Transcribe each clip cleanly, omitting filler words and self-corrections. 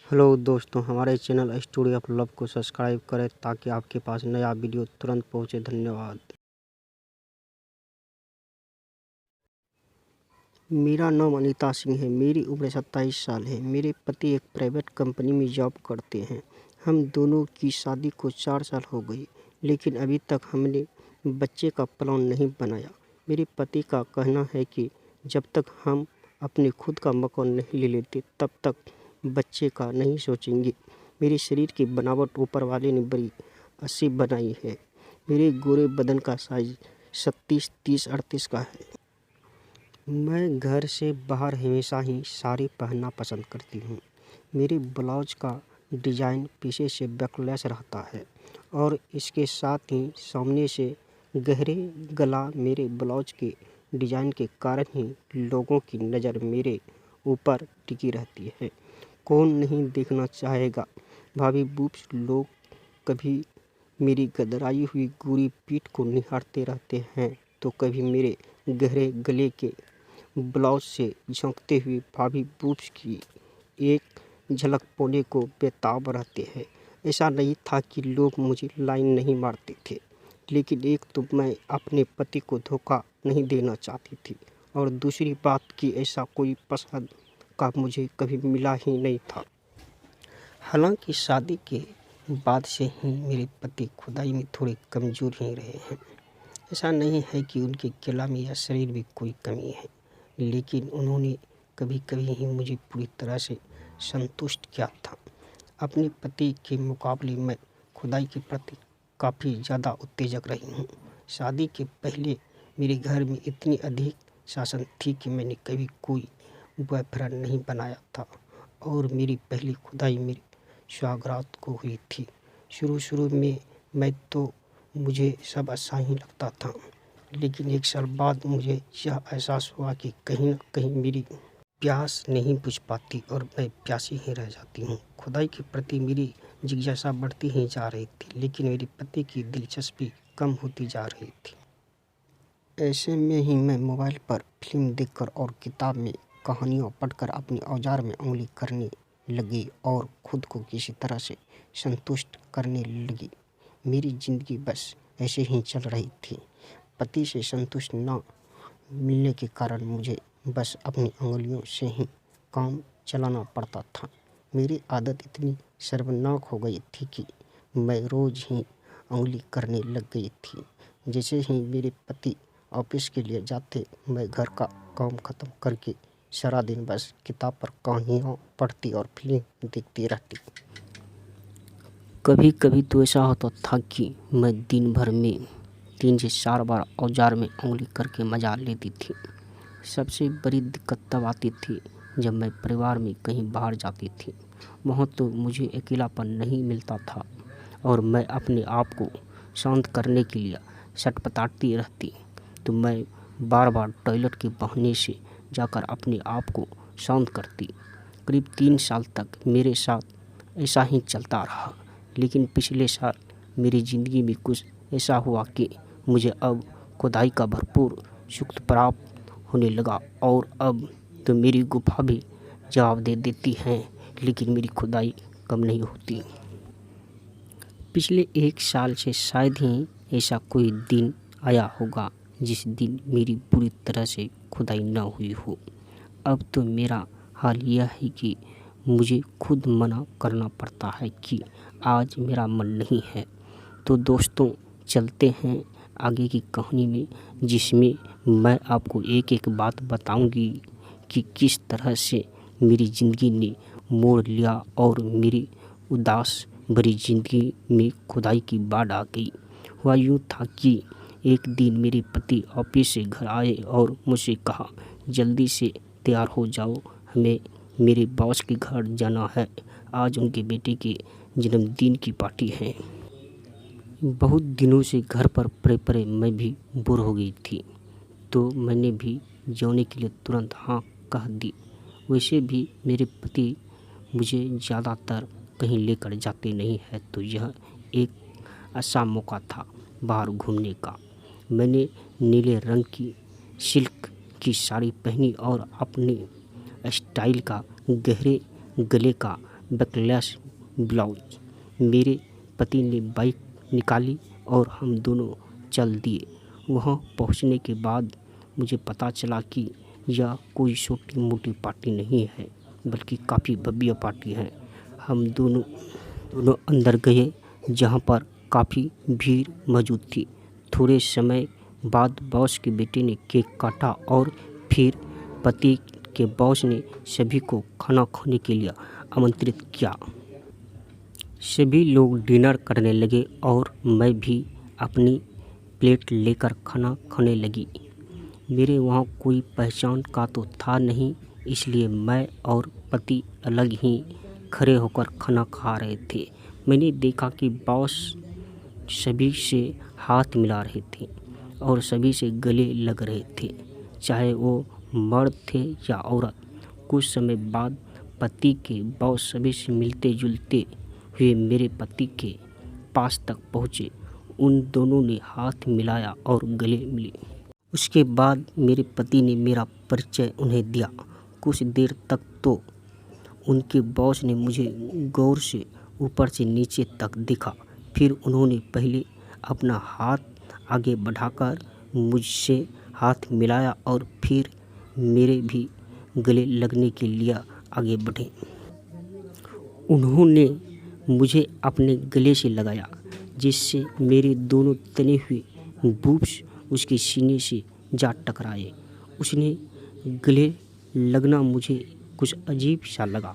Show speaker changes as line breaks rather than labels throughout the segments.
Hello दोस्तों, हमारे channel story of love को सब्सक्राइब करें ताकि आपके पास नया वीडियो तुरंत पहुंचे। धन्यवाद। मेरा नाम अनीता सिंह है। मेरी उम्र 27 साल है। मेरे पति एक प्राइवेट कंपनी में जॉब करते हैं। हम दोनों की शादी को 4 साल हो गई, लेकिन अभी तक हमने बच्चे का प्लान नहीं बनाया। मेरे पति का कहना है कि जब तक हम अपने खुद का मकान नहीं ले लेते तब तक बच्चे का नहीं सोचेंगे। मेरे शरीर की बनावट ऊपर वाले ने बड़ी अच्छी बनाई है। मेरे गोरे बदन का साइज 36, 30, 38 का है। मैं घर से बाहर हमेशा ही साड़ी पहनना पसंद करती हूँ। मेरे ब्लाउज का डिज़ाइन पीछे से बैकलेस रहता है और इसके साथ ही सामने से गहरे गला। मेरे ब्लाउज के डिज़ाइन के कारण ही लोगों की नज़र मेरे ऊपर टिकी रहती है। कौन नहीं देखना चाहेगा भाभी बूब्स। लोग कभी मेरी गदराई हुई गोरी पीठ को निहारते रहते हैं तो कभी मेरे गहरे गले के ब्लाउज से झांकते हुए भाभी बूब्स की एक झलक पाने को बेताब रहते हैं। ऐसा नहीं था कि लोग मुझे लाइन नहीं मारते थे, लेकिन एक तो मैं अपने पति को धोखा नहीं देना चाहती थी और दूसरी बात कि ऐसा कोई पसंद का मुझे कभी मिला ही नहीं था। हालांकि शादी के बाद से ही मेरे पति खुदाई में थोड़े कमज़ोर ही रहे हैं। ऐसा नहीं है कि उनके कला में या शरीर में कोई कमी है, लेकिन उन्होंने कभी कभी ही मुझे पूरी तरह से संतुष्ट किया था। अपने पति के मुकाबले मैं खुदाई के प्रति काफ़ी ज़्यादा उत्तेजक रही हूँ। शादी के पहले मेरे घर में इतनी अधिक शासन थी कि मैंने कभी कोई बॉयफ्रेंड नहीं बनाया था और मेरी पहली खुदाई मेरी सुहागरात को हुई थी। शुरू में तो मुझे सब अच्छा ही लगता था, लेकिन 1 साल बाद मुझे यह एहसास हुआ कि कहीं न कहीं मेरी प्यास नहीं बुझ पाती और मैं प्यासी ही रह जाती हूँ। खुदाई के प्रति मेरी जिज्ञासा बढ़ती ही जा रही थी, लेकिन मेरे पति की दिलचस्पी कम होती जा रही थी। ऐसे में ही मैं मोबाइल पर फिल्म देखकर और किताब में कहानियाँ पढ़कर अपने औजार में उंगली करने लगी और खुद को किसी तरह से संतुष्ट करने लगी। मेरी ज़िंदगी बस ऐसे ही चल रही थी। पति से संतुष्ट न मिलने के कारण मुझे बस अपनी उंगलियों से ही काम चलाना पड़ता था। मेरी आदत इतनी शर्मनाक हो गई थी कि मैं रोज़ ही उंगली करने लग गई थी। जैसे ही मेरे पति ऑफिस के लिए जाते, मैं घर का काम ख़त्म करके सारा दिन बस किताब पर कहानियाँ पढ़ती और फिल्म देखती रहती। कभी कभी तो ऐसा होता था कि मैं दिन भर में 3 से 4 बार औजार में उंगली करके मजा लेती थी। सबसे बड़ी दिक्कत तब आती थी जब मैं परिवार में कहीं बाहर जाती थी। वहाँ तो मुझे अकेलापन नहीं मिलता था और मैं अपने आप को शांत करने के लिए छटपटाती रहती, तो मैं बार बार टॉयलेट के बहाने से जाकर अपने आप को शांत करती। करीब 3 साल तक मेरे साथ ऐसा ही चलता रहा, लेकिन पिछले साल मेरी ज़िंदगी में कुछ ऐसा हुआ कि मुझे अब खुदाई का भरपूर सुख प्राप्त होने लगा और अब तो मेरी गुफा भी जवाब दे देती हैं, लेकिन मेरी खुदाई कम नहीं होती। पिछले 1 साल से शायद ही ऐसा कोई दिन आया होगा जिस दिन मेरी पूरी तरह से खुदाई न हुई हो। अब तो मेरा हाल यह है कि मुझे खुद मना करना पड़ता है कि आज मेरा मन नहीं है। तो दोस्तों, चलते हैं आगे की कहानी में, जिसमें मैं आपको एक एक बात बताऊंगी कि किस तरह से मेरी ज़िंदगी ने मोड़ लिया और मेरी उदास भरी ज़िंदगी में खुदाई की बाढ़ आ गई। हुआ यूँ था कि एक दिन मेरे पति ऑफिस से घर आए और मुझसे कहा, जल्दी से तैयार हो जाओ, हमें मेरे बॉस के घर जाना है। आज उनके बेटे के जन्मदिन की पार्टी है। बहुत दिनों से घर पर पड़े पड़े मैं भी बोर हो गई थी, तो मैंने भी जाने के लिए तुरंत हाँ कह दी। वैसे भी मेरे पति मुझे ज़्यादातर कहीं लेकर जाते नहीं है, तो यह एक अच्छा मौका था बाहर घूमने का। मैंने नीले रंग की सिल्क की साड़ी पहनी और अपने स्टाइल का गहरे गले का बैकलैश ब्लाउज। मेरे पति ने बाइक निकाली और हम दोनों चल दिए। वहाँ पहुँचने के बाद मुझे पता चला कि यह कोई छोटी मोटी पार्टी नहीं है, बल्कि काफ़ी भव्य पार्टी है। हम दोनों अंदर गए, जहाँ पर काफ़ी भीड़ मौजूद थी। थोड़े समय बाद बॉस के बेटे ने केक काटा और फिर पति के बॉस ने सभी को खाना खाने के लिए आमंत्रित किया। सभी लोग डिनर करने लगे और मैं भी अपनी प्लेट लेकर खाना खाने लगी। मेरे वहाँ कोई पहचान का तो था नहीं, इसलिए मैं और पति अलग ही खड़े होकर खाना खा रहे थे। मैंने देखा कि बॉस सभी से हाथ मिला रहे थे और सभी से गले लग रहे थे, चाहे वो मर्द थे या औरत। कुछ समय बाद पति के बॉस सभी से मिलते जुलते हुए मेरे पति के पास तक पहुँचे। उन दोनों ने हाथ मिलाया और गले मिले। उसके बाद मेरे पति ने मेरा परिचय उन्हें दिया। कुछ देर तक तो उनके बॉस ने मुझे गौर से ऊपर से नीचे तक देखा। फिर उन्होंने पहले अपना हाथ आगे बढ़ाकर मुझसे हाथ मिलाया और फिर मेरे भी गले लगने के लिए आगे बढ़े। उन्होंने मुझे अपने गले से लगाया, जिससे मेरे दोनों तने हुए बूब्स उसके सीने से जा टकराए। उसने गले लगना मुझे कुछ अजीब सा लगा,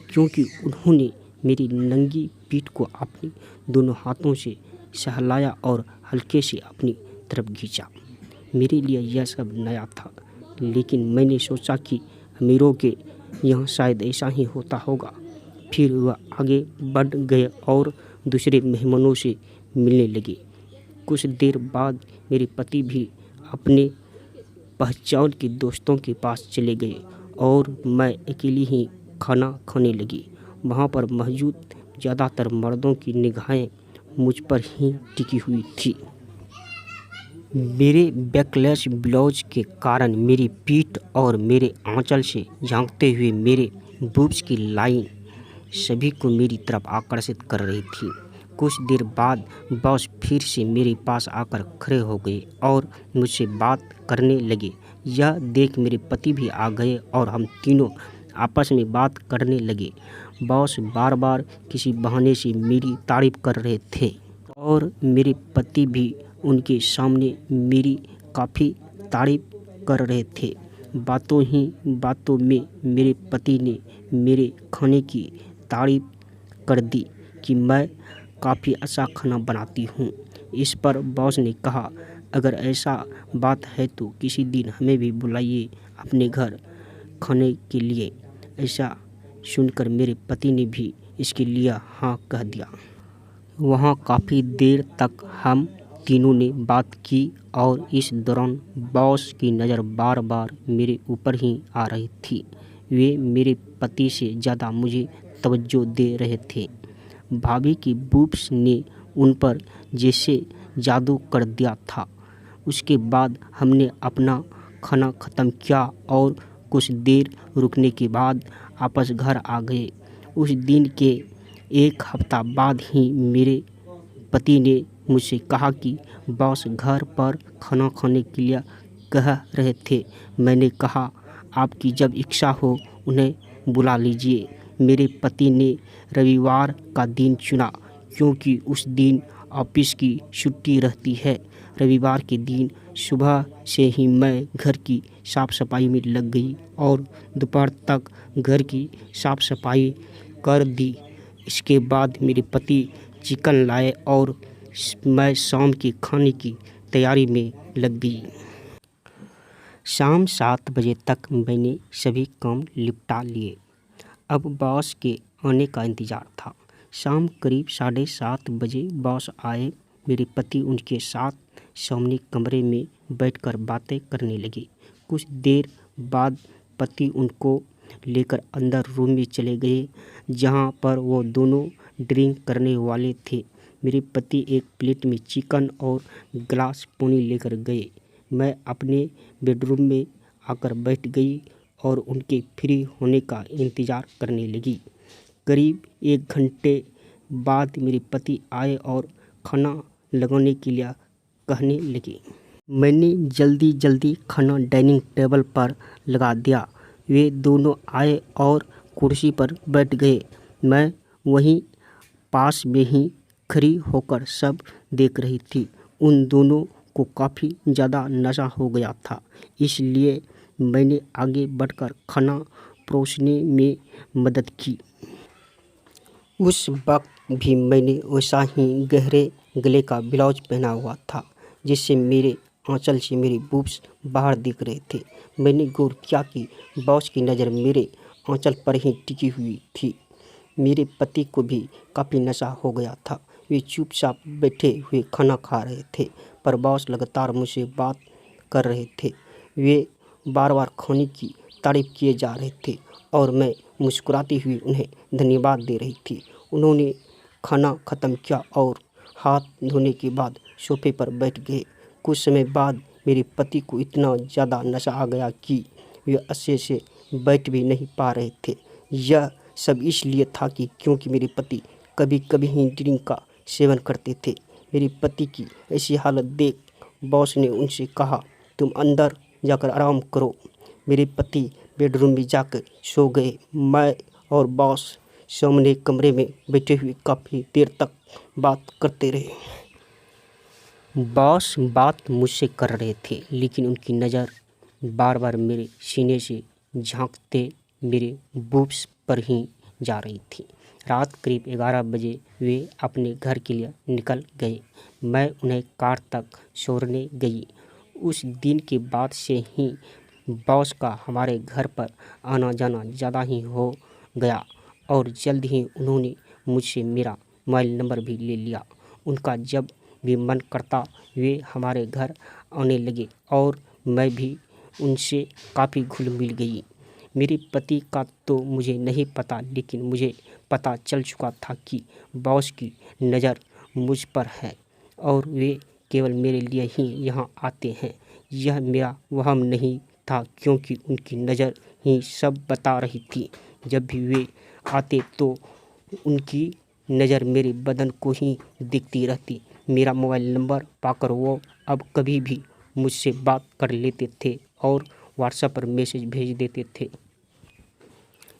क्योंकि उन्होंने मेरी नंगी पीठ को अपने दोनों हाथों से सहलाया और हल्के से अपनी तरफ खींचा। मेरे लिए यह सब नया था, लेकिन मैंने सोचा कि अमीरों के यहाँ शायद ऐसा ही होता होगा। फिर वह आगे बढ़ गए और दूसरे मेहमानों से मिलने लगे। कुछ देर बाद मेरे पति भी अपने पहचान के दोस्तों के पास चले गए और मैं अकेली ही खाना खाने लगी। वहाँ पर मौजूद ज़्यादातर मर्दों की निगाहें मुझ पर ही टिकी हुई थी। मेरे बैकलैश ब्लाउज के कारण मेरी पीठ और मेरे आंचल से झांकते हुए मेरे बूब्स की लाइन सभी को मेरी तरफ आकर्षित कर रही थी। कुछ देर बाद बॉस फिर से मेरे पास आकर खड़े हो गए और मुझसे बात करने लगे। यह देख मेरे पति भी आ गए और हम तीनों आपस में बात करने लगे। बॉस बार बार किसी बहाने से मेरी तारीफ कर रहे थे और मेरे पति भी उनके सामने मेरी काफ़ी तारीफ कर रहे थे। बातों ही बातों में मेरे पति ने मेरे खाने की तारीफ कर दी कि मैं काफ़ी अच्छा खाना बनाती हूँ। इस पर बॉस ने कहा, अगर ऐसा बात है तो किसी दिन हमें भी बुलाइए अपने घर खाने के लिए। ऐसा सुनकर मेरे पति ने भी इसके लिए हाँ कह दिया। वहाँ काफ़ी देर तक हम तीनों ने बात की और इस दौरान बॉस की नज़र बार बार मेरे ऊपर ही आ रही थी। वे मेरे पति से ज़्यादा मुझे तवज्जो दे रहे थे। भाभी की बूब्स ने उन पर जैसे जादू कर दिया था। उसके बाद हमने अपना खाना ख़त्म किया और कुछ देर रुकने के बाद वापस घर आ गए। उस दिन के एक हफ्ता बाद ही मेरे पति ने मुझसे कहा कि बॉस घर पर खाना खाने के लिए कह रहे थे। मैंने कहा, आपकी जब इच्छा हो उन्हें बुला लीजिए। मेरे पति ने रविवार का दिन चुना, क्योंकि उस दिन ऑफिस की छुट्टी रहती है। रविवार के दिन सुबह से ही मैं घर की साफ़ सफाई में लग गई और दोपहर तक घर की साफ़ सफाई कर दी। इसके बाद मेरे पति चिकन लाए और मैं शाम के खाने की तैयारी में लग गई। शाम 7 बजे तक मैंने सभी काम निपटा लिए। अब बॉस के आने का इंतज़ार था। शाम करीब 7:30 बजे बॉस आए। मेरे पति उनके साथ सामने कमरे में बैठकर बातें करने लगे। कुछ देर बाद पति उनको लेकर अंदर रूम में चले गए, जहां पर वो दोनों ड्रिंक करने वाले थे। मेरे पति एक प्लेट में चिकन और गिलास पानी लेकर गए। मैं अपने बेडरूम में आकर बैठ गई और उनके फ्री होने का इंतज़ार करने लगी। करीब 1 घंटे बाद मेरे पति आए और खाना लगाने के लिए कहने लगे। मैंने जल्दी जल्दी खाना डाइनिंग टेबल पर लगा दिया। वे दोनों आए और कुर्सी पर बैठ गए। मैं वहीं पास में ही खड़ी होकर सब देख रही थी। उन दोनों को काफ़ी ज़्यादा नशा हो गया था, इसलिए मैंने आगे बढ़कर खाना परोसने में मदद की। उस वक्त भी मैंने वैसा ही गहरे गले का ब्लाउज पहना हुआ था, जिससे मेरे आंचल से मेरे बूब्स बाहर दिख रहे थे। मैंने गौर किया कि बॉस की नज़र मेरे आंचल पर ही टिकी हुई थी। मेरे पति को भी काफ़ी नशा हो गया था। वे चुपचाप बैठे हुए खाना खा रहे थे, पर बॉस लगातार मुझसे बात कर रहे थे। वे बार बार खाने की तारीफ किए जा रहे थे और मैं मुस्कुराती हुई उन्हें धन्यवाद दे रही थी। उन्होंने खाना ख़त्म किया और हाथ धोने के बाद सोफे पर बैठ गए। कुछ समय बाद मेरे पति को इतना ज़्यादा नशा आ गया कि वे अच्छे से बैठ भी नहीं पा रहे थे। यह सब इसलिए था कि क्योंकि मेरे पति कभी कभी ही ड्रिंक का सेवन करते थे। मेरे पति की ऐसी हालत देख बॉस ने उनसे कहा, तुम अंदर जाकर आराम करो। मेरे पति बेडरूम में जाकर सो गए। मैं और बॉस सामने कमरे में बैठे हुए काफ़ी देर तक बात करते रहे। बॉस बात मुझसे कर रहे थे, लेकिन उनकी नज़र बार बार मेरे सीने से झांकते मेरे बूब्स पर ही जा रही थी। रात करीब 11 बजे वे अपने घर के लिए निकल गए। मैं उन्हें कार तक छोड़ने गई। उस दिन के बाद से ही बॉस का हमारे घर पर आना जाना ज़्यादा ही हो गया और जल्द ही उन्होंने मुझसे मेरा मोबाइल नंबर भी ले लिया। उनका जब भी मन करता वे हमारे घर आने लगे और मैं भी उनसे काफ़ी घुल मिल गई। मेरे पति का तो मुझे नहीं पता, लेकिन मुझे पता चल चुका था कि बॉस की नज़र मुझ पर है और वे केवल मेरे लिए ही यहाँ आते हैं। यह मेरा वहम नहीं था, क्योंकि उनकी नज़र ही सब बता रही थी। जब भी वे आते तो उनकी नज़र मेरे बदन को ही देखती रहती। मेरा मोबाइल नंबर पाकर वो अब कभी भी मुझसे बात कर लेते थे और व्हाट्सएप पर मैसेज भेज देते थे।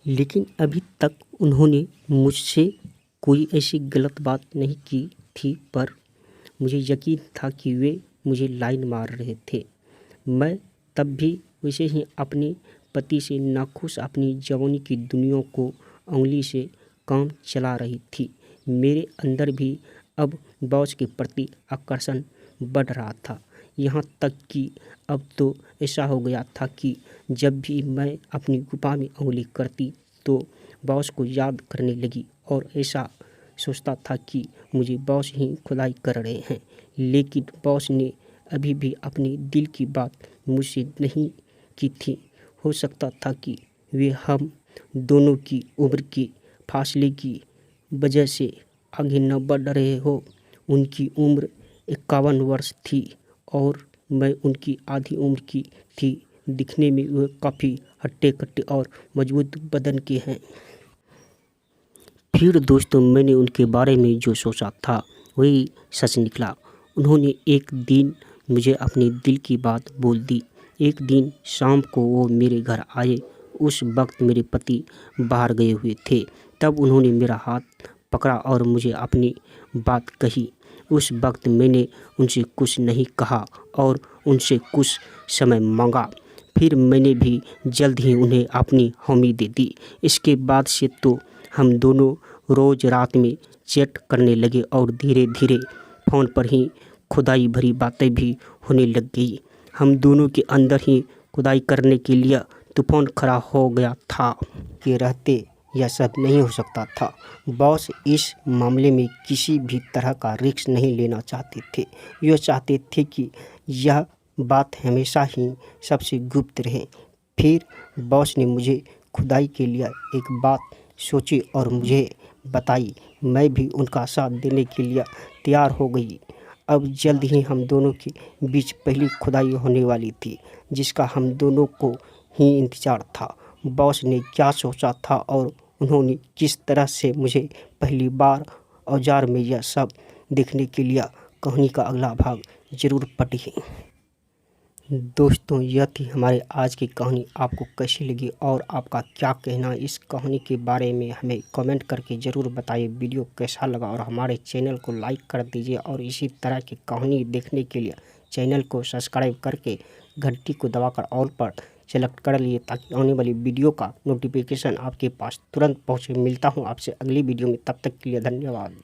लेकिन अभी तक उन्होंने मुझसे कोई ऐसी गलत बात नहीं की थी, पर मुझे यकीन था कि वे मुझे लाइन मार रहे थे। मैं तब भी वैसे ही अपने पति से नाखुश अपनी जवानी की दुनिया को उंगली से काम चला रही थी। मेरे अंदर भी अब बॉस के प्रति आकर्षण बढ़ रहा था, यहाँ तक कि अब तो ऐसा हो गया था कि जब भी मैं अपनी गुफा में उंगली करती तो बॉस को याद करने लगी और ऐसा सोचता था कि मुझे बॉस ही खुदाई कर रहे हैं। लेकिन बॉस ने अभी भी अपने दिल की बात मुझसे नहीं की थी। हो सकता था कि वे हम दोनों की उम्र के फासले की वजह से आगे न बढ़ रहे हो। उनकी उम्र 51 वर्ष थी और मैं उनकी आधी उम्र की थी। दिखने में वे काफ़ी हट्टे-कट्टे और मजबूत बदन के हैं। फिर दोस्तों, मैंने उनके बारे में जो सोचा था वही सच निकला। उन्होंने एक दिन मुझे अपने दिल की बात बोल दी। एक दिन शाम को वो मेरे घर आए। उस वक्त मेरे पति बाहर गए हुए थे। तब उन्होंने मेरा हाथ पकड़ा और मुझे अपनी बात कही। उस वक्त मैंने उनसे कुछ नहीं कहा और उनसे कुछ समय मांगा। फिर मैंने भी जल्द ही उन्हें अपनी हामी दे दी। इसके बाद से तो हम दोनों रोज़ रात में चैट करने लगे और धीरे धीरे फ़ोन पर ही खुदाई भरी बातें भी होने लग गई। हम दोनों के अंदर ही खुदाई करने के लिए तूफान खड़ा हो गया था कि रहते यह सब नहीं हो सकता था। बॉस इस मामले में किसी भी तरह का रिस्क नहीं लेना चाहते थे। वे चाहते थे कि यह बात हमेशा ही सबसे गुप्त रहे। फिर बॉस ने मुझे खुदाई के लिए एक बात सोची और मुझे बताई। मैं भी उनका साथ देने के लिए तैयार हो गई। अब जल्द ही हम दोनों के बीच पहली खुदाई होने वाली थी, जिसका हम दोनों को ही इंतज़ार था। बॉस ने क्या सोचा था और उन्होंने किस तरह से मुझे पहली बार औजार में यह सब देखने के लिए। कहानी का अगला भाग ज़रूर पढ़िए। दोस्तों, यह थी हमारी आज की कहानी। आपको कैसी लगी और आपका क्या कहना इस कहानी के बारे में हमें कमेंट करके ज़रूर बताइए। वीडियो कैसा लगा और हमारे चैनल को लाइक कर दीजिए और इसी तरह की कहानी देखने के लिए चैनल को सब्सक्राइब करके घंटी को दबाकर ऑल पर सेलेक्ट कर लिए, ताकि आने वाली वीडियो का नोटिफिकेशन आपके पास तुरंत पहुँचे। मिलता हूँ आपसे अगली वीडियो में, तब तक के लिए धन्यवाद।